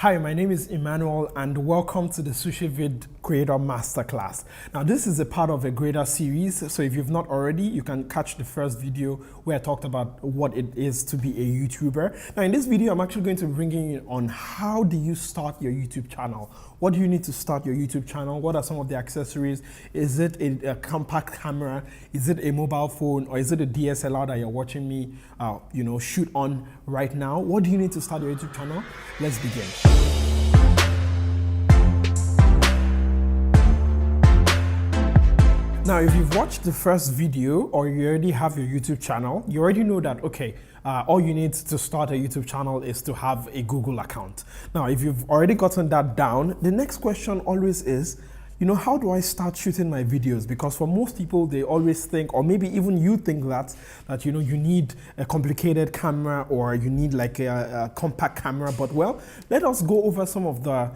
Hi, my name is Emmanuel and welcome to the Sushivid Creator Masterclass. Now this is a part of a greater series, so if you've not already, you can catch the first video where I talked about what it is to be a YouTuber. Now in this video, I'm actually going to bring you on how do you start your YouTube channel? What do you need to start your YouTube channel? What are some of the accessories? Is it a compact camera? Is it a mobile phone? Or is it a DSLR that you're watching me shoot on right now? What do you need to start your YouTube channel? Let's begin. Now, if you've watched the first video or you already have your YouTube channel, you already know that, okay, all you need to start a YouTube channel is to have a Google account. Now, if you've already gotten that down, the next question always is, how do I start shooting my videos? Because for most people, they always think, or maybe even you think that you need a complicated camera or you need like a compact camera. But well, let us go over some of the,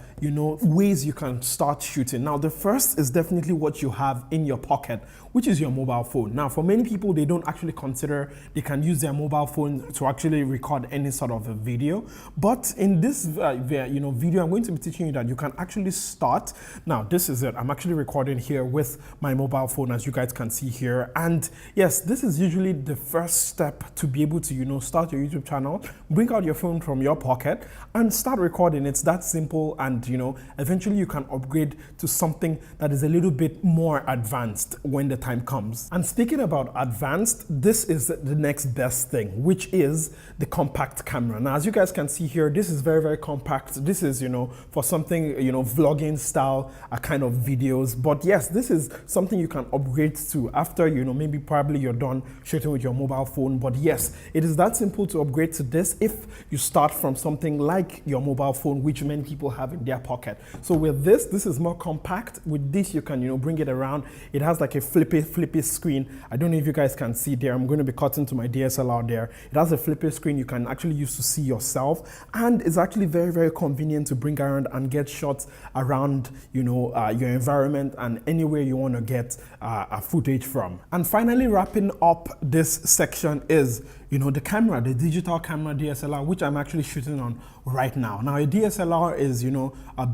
ways you can start shooting. Now, the first is definitely what you have in your pocket, which is your mobile phone. Now, for many people, they don't actually consider they can use their mobile phone to actually record any sort of a video. But in this video, I'm going to be teaching you that you can actually start. Now, this is it. I'm actually recording here with my mobile phone, as you guys can see here. And yes, this is usually the first step to be able to, start your YouTube channel. Bring out your phone from your pocket and start recording. It's that simple. And, eventually you can upgrade to something that is a little bit more advanced when the time comes. And speaking about advanced, this is the next best thing, which is the compact camera. Now, as you guys can see here, this is very, very compact. This is, for something, vlogging style, a kind of videos. But yes, this is something you can upgrade to after, maybe probably you're done shooting with your mobile phone. But yes, it is that simple to upgrade to this if you start from something like your mobile phone, which many people have in their pocket. So with this is more compact. With this, you can, bring it around. It has like a flippy screen. I don't know if you guys can see there. I'm going to be cutting to my DSLR there. It has a flippy screen you can actually use to see yourself. And it's actually very, very convenient to bring around and get shots around, your environment and anywhere you want to get a footage from. And finally, wrapping up this section is the camera, the digital camera DSLR, which I'm actually shooting on right now. Now, a DSLR is,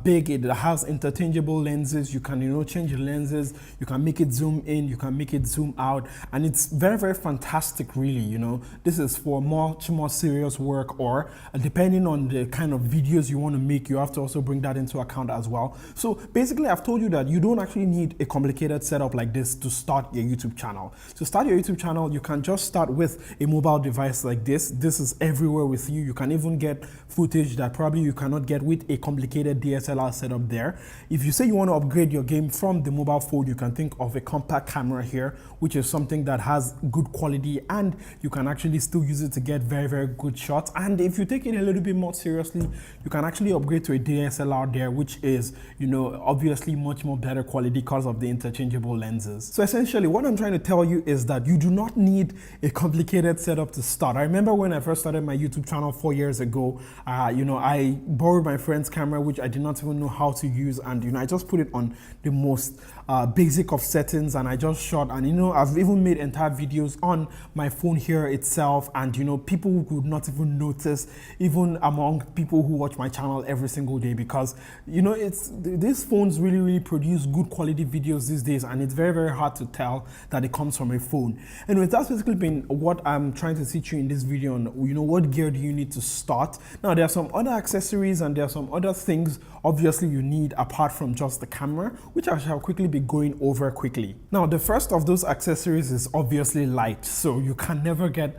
big, it has interchangeable lenses. You can, change the lenses. You can make it zoom in, you can make it zoom out. And it's very, very fantastic, really, This is for much more serious work, or depending on the kind of videos you want to make, you have to also bring that into account as well. So basically, I've told you that you don't actually need a complicated setup like this to start your YouTube channel. To start your YouTube channel, you can just start with a mobile device like this. This is everywhere with you. You can even get footage that probably you cannot get with a complicated DSLR setup there. If you say you want to upgrade your game from the mobile phone, you can think of a compact camera here, which is something that has good quality and you can actually still use it to get very, very good shots. And if you take it a little bit more seriously, you can actually upgrade to a DSLR there, which is, obviously much more better quality because of the interchangeable lenses. So essentially what I'm trying to tell you is that you do not need a complicated setup to start. I remember when I first started my YouTube channel 4 years ago, I borrowed my friend's camera, which I did not even know how to use. And, I just put it on the most basic of settings and I just shot. And, I've even made entire videos on my phone here itself. And, people would not even notice, even among people who watch my channel every single day, because, these phones really, really produce good quality videos these days. And it's very, very hard to tell that it comes from a phone. Anyway, that's basically been what I'm trying to teach you in this video on, what gear do you need to start. Now, there are some other accessories and there are some other things obviously you need apart from just the camera, which I shall quickly be going over quickly. Now, the first of those accessories is obviously light. So you can never get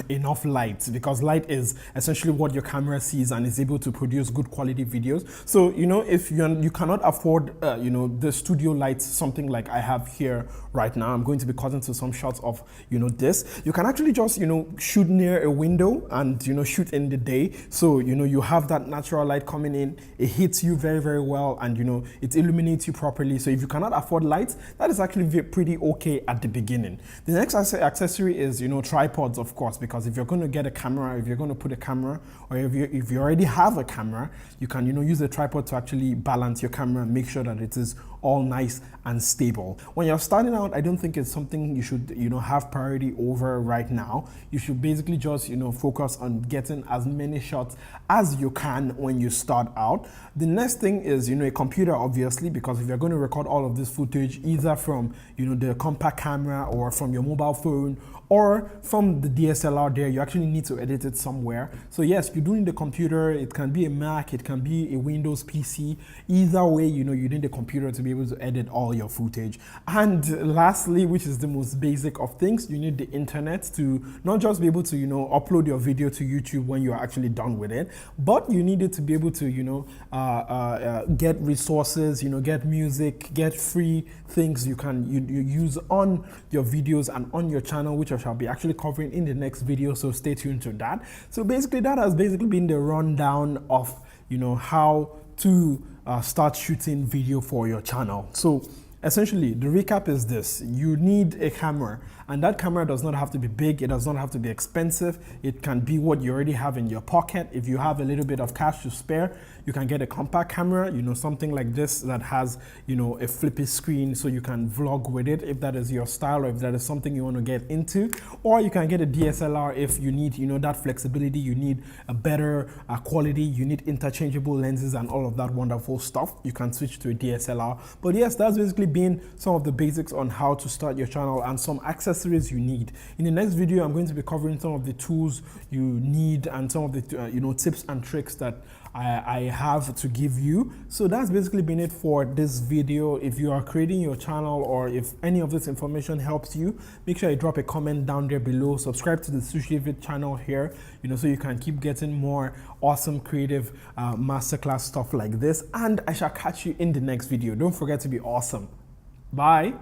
enough light, because light is essentially what your camera sees and is able to produce good quality videos. So, if you cannot afford, the studio lights, something like I have here right now, I'm going to be cutting to some shots of, this. You can actually just, shoot near a window and, shoot in the day. So, you have that natural light coming in, it hits you very, very well, and, it illuminates you properly. So if you cannot afford lights, that is actually pretty okay at the beginning. The next accessory is, tripods, of course, because if you're going to get a camera, if you're going to put a camera, or if you already have a camera, you can, use a tripod to actually balance your camera and make sure that it is all nice and stable. When you're starting out, I don't think it's something you should, have priority over right now. You should basically just, focus on getting as many shots as you can when you start out. The next thing is, a computer, obviously, because if you're going to record all of this footage either from, the compact camera or from your mobile phone or from the DSLR there, you actually need to edit it somewhere. So yes, you're doing the computer. It can be a Mac, it can be a Windows PC. Either way, you need the computer to be able to edit all your footage. And lastly, which is the most basic of things, you need the internet to not just be able to, upload your video to YouTube when you're actually done with it, but you need it to be able to, get resources, get music, get free things you can use on your videos and on your channel, which I shall be actually covering in the next video, so stay tuned to that. So basically that has basically been the rundown of how to start shooting video for your channel. So essentially the recap is this: you need a camera, and that camera does not have to be big, it does not have to be expensive. It can be what you already have in your pocket. If you have a little bit of cash to spare, you can get a compact camera, something like this that has a flippy screen, so you can vlog with it if that is your style or if that is something you want to get into. Or you can get a DSLR if you need that flexibility, you need a better quality, you need interchangeable lenses and all of that wonderful stuff. You can switch to a DSLR. But yes, that's basically been some of the basics on how to start your channel and some accessories you need. In the next video, I'm going to be covering some of the tools you need and some of the tips and tricks that I have to give you. So that's basically been it for this video. If you are creating your channel or if any of this information helps you, make sure you drop a comment down there below. Subscribe to the Sushivid channel here, so you can keep getting more awesome creative masterclass stuff like this. And I shall catch you in the next video. Don't forget to be awesome. Bye.